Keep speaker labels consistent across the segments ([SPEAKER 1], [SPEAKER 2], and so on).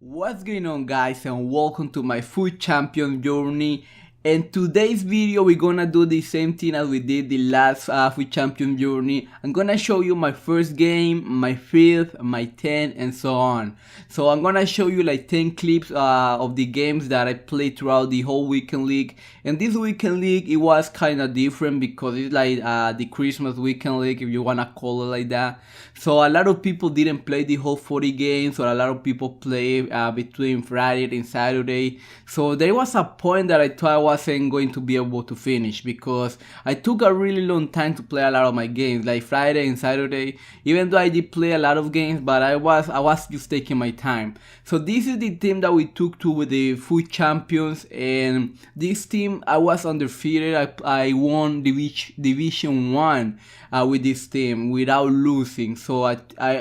[SPEAKER 1] What's going on, guys, and welcome to my food champion journey. In today's video we're gonna do the same thing as we did the last food champion journey. I'm gonna show you my first game, my fifth, my 10th, and so on. So I'm gonna show you like 10 clips of the games that I played throughout the whole weekend league. And this weekend league, it was kind of different because it's like the Christmas weekend league, if you wanna call it like that. So a lot of people didn't play the whole 40 games, or a lot of people play between Friday and Saturday. So there was a point that I thought I wasn't going to be able to finish because I took a really long time to play a lot of my games, like Friday and Saturday. Even though I did play a lot of games, but I was just taking my time. So this is the team that we took to with the food champions, and this team I was undefeated. I won division 1 with this team without losing. So I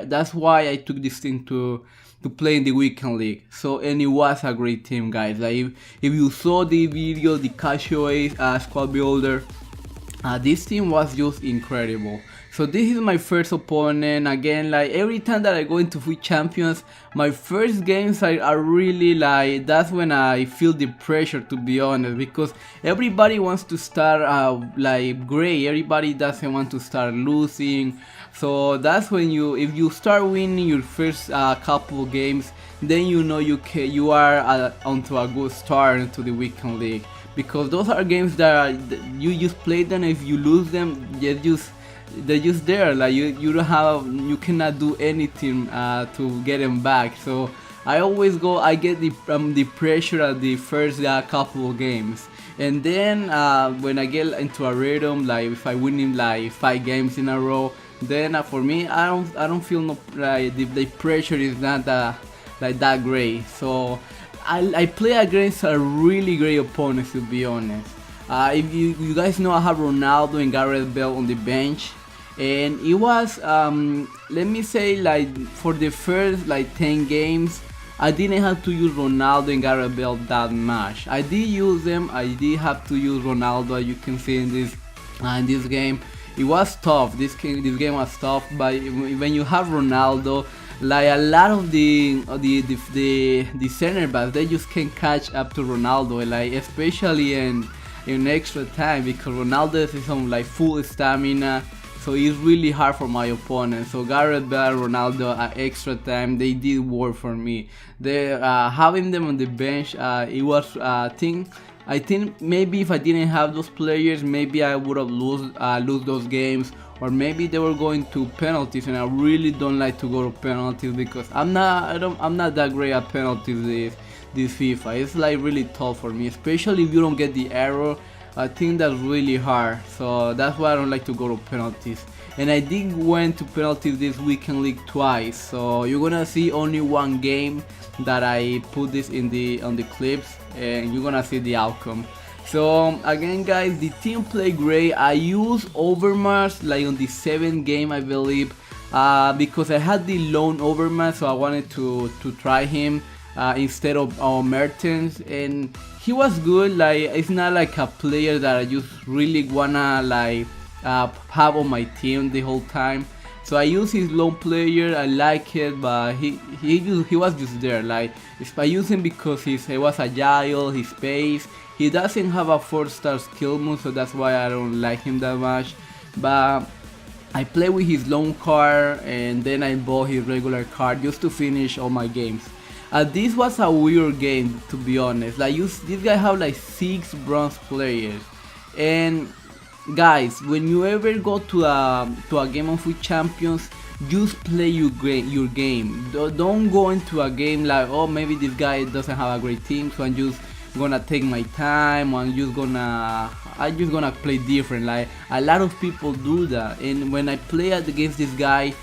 [SPEAKER 1] that's why I took this team to play in the weekend league. So, and it was a great team, guys. Like if you saw the video, the casual squad builder, this team was just incredible. So this is my first opponent. Again, like every time that I go into food champions, my first games are really like, that's when I feel the pressure, to be honest, because everybody wants to start like great. Everybody doesn't want to start losing. So that's when if you start winning your first couple of games, then you know you are onto a good start into the weekend league, because those are games that you just play them. If you lose them, they're just there. Like you cannot do anything to get them back. So I get the pressure at the first couple of games. And then when I get into a rhythm, like if I win in like 5 games in a row, then for me I don't feel like the pressure is not like that great. So I play against a really great opponents, to be honest. If you guys know, I have Ronaldo and Gareth Bale on the bench, and it was let me say, like for the first like 10 games I didn't have to use Ronaldo and Gareth Bale that much. I did use them. I did have to use Ronaldo, as you can see in this game. It was tough. This game was tough, but when you have Ronaldo, like a lot of the center backs, they just can't catch up to Ronaldo, like especially in extra time, because Ronaldo is on like full stamina. So it's really hard for my opponent. So Gareth Bale, Ronaldo at extra time, they did work for me. They having them on the bench, it was I think maybe if I didn't have those players, maybe I would have lose those games, or maybe they were going to penalties, and I really don't like to go to penalties because I'm not that great at penalties this FIFA. It's like really tough for me, especially if you don't get the error. I think that's really hard, so that's why I don't like to go to penalties. And I did went to penalties this weekend league twice, so you're gonna see only one game that I put this on the clips, and you're gonna see the outcome. So again, guys, the team played great. I used Overmars like on the 7th game, I believe, because I had the lone Overmars, so I wanted to try him instead of Mertens, and he was good. Like it's not like a player that I just really wanna like have on my team the whole time. So I use his lone player. I like it, but he was just there. Like if I use him because he was agile, his pace. He doesn't have a 4-star skill move, so that's why I don't like him that much. But I play with his lone card, and then I bought his regular card just to finish all my games. This was a weird game, to be honest. Like this guy have like 6 bronze players, and guys, when you ever go to a game of food champions, just play your game. Don't go into a game like, oh, maybe this guy doesn't have a great team, so I'm just gonna take my time, I'm just gonna play different. Like a lot of people do that, and when I play against this guy,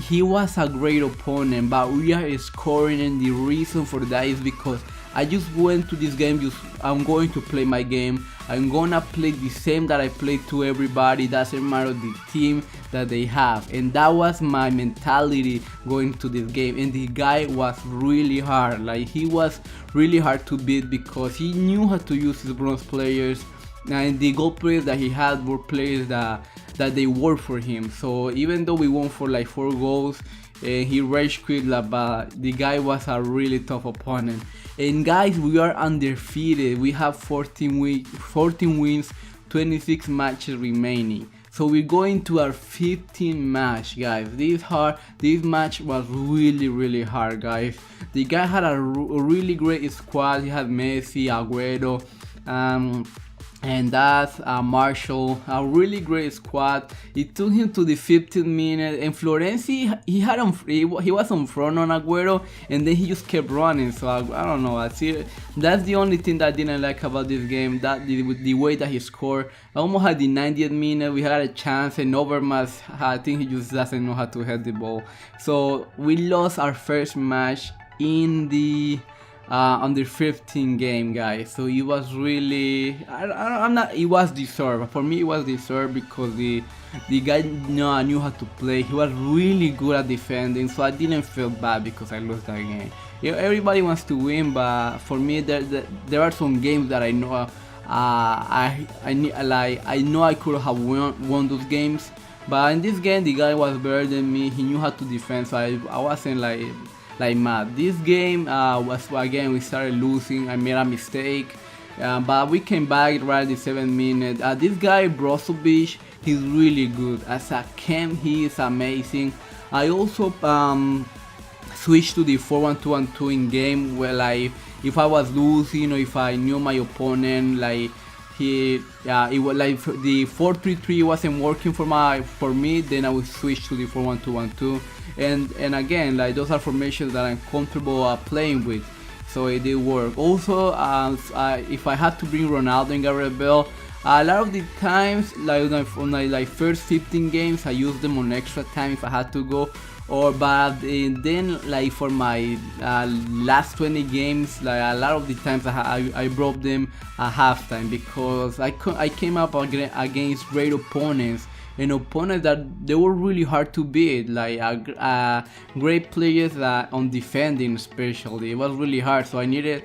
[SPEAKER 1] he was a great opponent, but we are scoring, and the reason for that is because I just went to this game, I'm going to play my game. I'm gonna play the same that I played to everybody, doesn't matter the team that they have. And that was my mentality going to this game. And the guy was really hard, like he was really hard to beat because he knew how to use his bronze players, and the gold players that he had were players that they worked for him. So even though we won for like 4 goals, and he rage quit, but the guy was a really tough opponent. And guys, we are undefeated. We have 14 wins, 26 matches remaining. So we're going to our 15th match, guys. This match was really hard, guys. The guy had a really great squad. He had Messi, Aguero, and that's Marshall, a really great squad. It took him to the 15th minute, and Florenzi, he was on front on Aguero, and then he just kept running. So I don't know. That's the only thing that I didn't like about this game. That the way that he scored. Almost at the 90th minute, we had a chance, and Overmars, I think he just doesn't know how to head the ball. So we lost our first match in the under 15 game, guys. So it was really, it was deserved. For me, it was deserved because the guy knew how to play. He was really good at defending, so I didn't feel bad because I lost that game. Everybody wants to win, but for me, there are some games that I know I know I could have won those games. But in this game, the guy was better than me. He knew how to defend, so I wasn't like mad. This game was, again, we started losing. I made a mistake, but we came back right at the 7th minute. This guy Brozovic, he's really good. As a cam, he is amazing. I also switched to the 4-1-2-1-2 in game, where like if I was losing or if I knew my opponent, like it was like the 4-3-3 wasn't working for me, then I would switch to the 4-1-2-1-2, and again, like those are formations that I'm comfortable playing with, so it did work. Also, if I had to bring Ronaldo and Gareth Bale, a lot of the times, like on my first 15 games, I used them on extra time if I had to go. But then, like for my last 20 games, like a lot of the times I brought them at halftime, because I came up against great opponents, and opponents that they were really hard to beat, like great players on defending especially. It was really hard, so I needed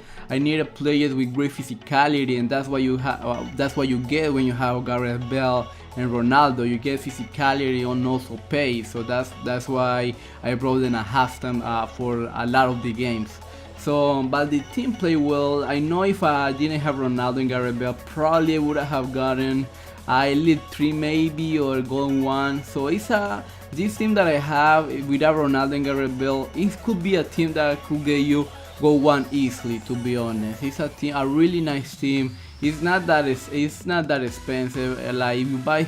[SPEAKER 1] players with great physicality, and that's what you get when you have Gareth Bale and Ronaldo. You get physicality and also pace, so that's why I brought them at halftime for a lot of the games. So, but the team played well. I know if I didn't have Ronaldo and Gareth Bale, probably I would have gotten Elite 3 maybe, or Golden 1. So it's this team that I have without Ronaldo and Gareth Bale, it could be a team that could get you Gold 1 easily, to be honest. It's a really nice team. It's not that expensive. Like if you buy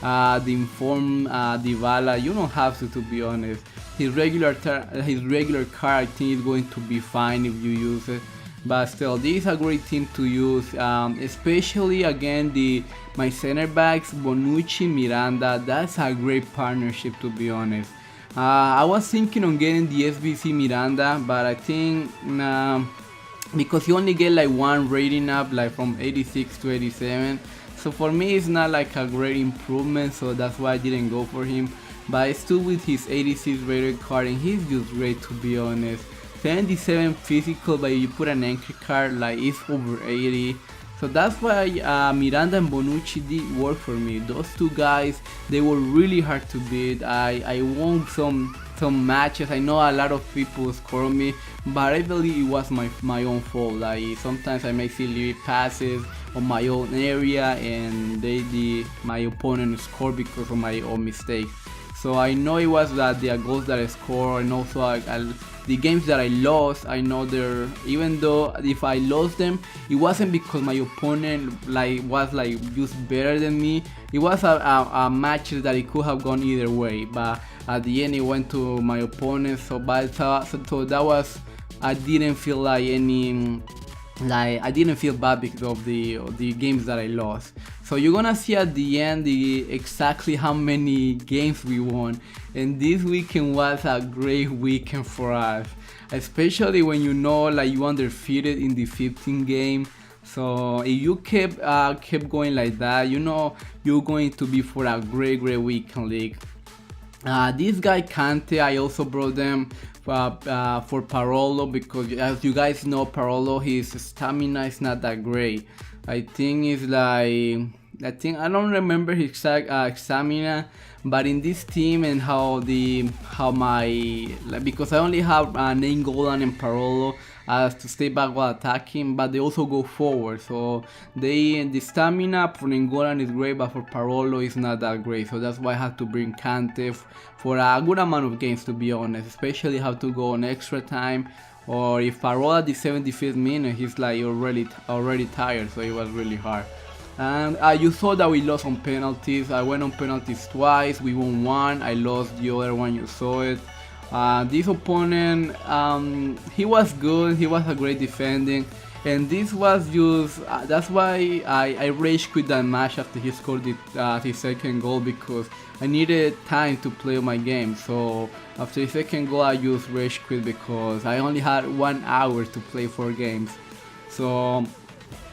[SPEAKER 1] the Inform Dybala, you don't have to be honest. His regular card, I think, is going to be fine if you use it. But still, this is a great team to use, especially again my center backs Bonucci, Miranda. That's a great partnership, to be honest. I was thinking on getting the SBC Miranda, but I think because you only get like one rating up, like from 86 to 87. So for me, it's not like a great improvement, so that's why I didn't go for him. But I stood with his 86 rated card, and he's just great, to be honest. 77 physical, but you put an anchor card, like it's over 80. So that's why Miranda and Bonucci did work for me. Those two guys, they were really hard to beat. I won some matches. I know a lot of people score me, but I believe it was my own fault. Like sometimes I make silly passes on my own area, and my opponent score because of my own mistake. So I know it was that the goals that I scored, and also the games that I lost, I know even though if I lost them, it wasn't because my opponent was just better than me. It was a match that it could have gone either way, but at the end it went to my opponent. So that was, I didn't feel like I didn't feel bad because of the games that I lost. So you're gonna see at the end exactly how many games we won, and this weekend was a great weekend for us, especially when you know like you undefeated in the 15th game. So if you kept going like that, you know you're going to be for a great weekend league. This guy Kante, I also brought them for Parolo, because as you guys know, Parolo, his stamina is not that great. I think it's like I think I don't remember his exact stamina, but in this team and how my because I only have Nainggolan and Parolo to stay back while attacking, but they also go forward. So the stamina for Nainggolan is great, but for Parolo is not that great. So that's why I have to bring Kante for a good amount of games, to be honest. Especially have to go on extra time, or if Parolo at the 75th minute, he's like already tired. So it was really hard. And you saw that we lost on penalties. I went on penalties twice. We won one. I lost the other one. You saw it. This opponent, he was good. He was a great defending. And this was just, that's why I rage quit that match after he scored his second goal, because I needed time to play my game. So after the second goal, I just rage quit because I only had 1 hour to play 4 games. So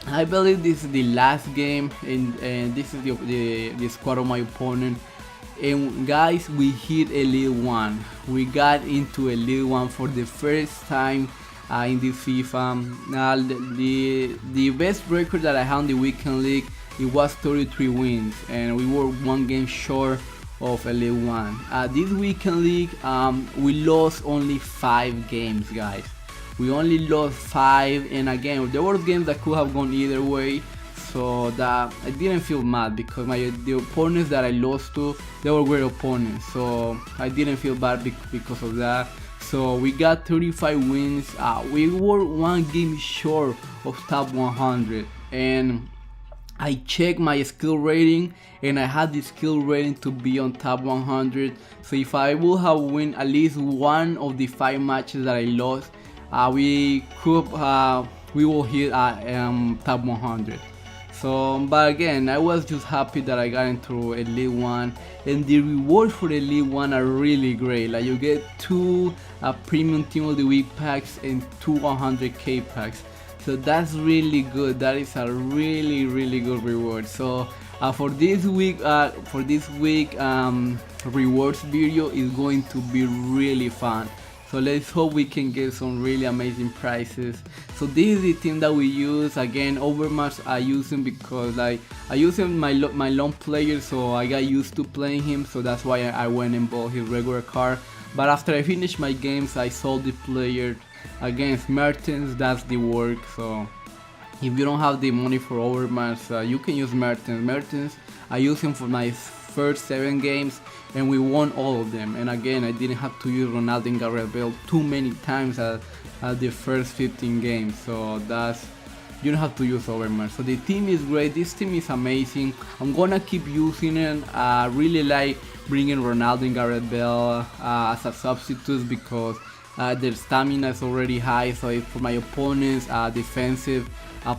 [SPEAKER 1] I believe this is the last game, and this is the squad of my opponent. And guys, we hit Elite 1. We got into Elite 1 for the first time in this FIFA. The best record that I had in the weekend league, it was 33 wins, and we were 1 game short of Elite 1. This weekend league, we lost only 5 games, guys. We only lost 5, and again, there were games that could have gone either way, so that I didn't feel mad, because the opponents that I lost to, they were great opponents, so I didn't feel bad because of that. So we got 35 wins. We were 1 game short of top 100, and I checked my skill rating, and I had the skill rating to be on top 100. So if I would have won at least one of the 5 matches that I lost, we will hit top 100. So, but again, I was just happy that I got into Elite 1, and the rewards for Elite 1 are really great. Like, you get 2 premium Team of the Week packs and 2 100k packs. So that's really good. That is a really good reward. So for this week rewards video is going to be really fun. So let's hope we can get some really amazing prizes. So this is the team that we use. Again, Overmars I use him because I use him my lone player, so I got used to playing him. So that's why I went and bought his regular card. But after I finished my games, I sold the player against Mertens. That's the work. So if you don't have the money for Overmars, you can use Mertens. I use him for my first 7 games, and we won all of them. And again, I didn't have to use Ronaldo and Gareth Bale too many times at the first 15 games. So you don't have to use Overmars. So the team is great. This team is amazing. I'm gonna keep using it. I really like bringing Ronaldo and Gareth Bale as a substitute, because their stamina is already high. So for my opponents, defensive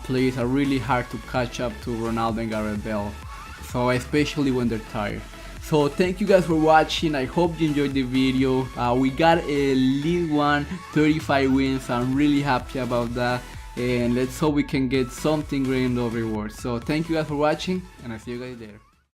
[SPEAKER 1] players are really hard to catch up to Ronaldo and Gareth Bale. So especially when they're tired. So thank you guys for watching. I hope you enjoyed the video. We got a League 1 35 wins. I'm really happy about that, and let's hope we can get something great in those rewards. So thank you guys for watching, and I'll see you guys there.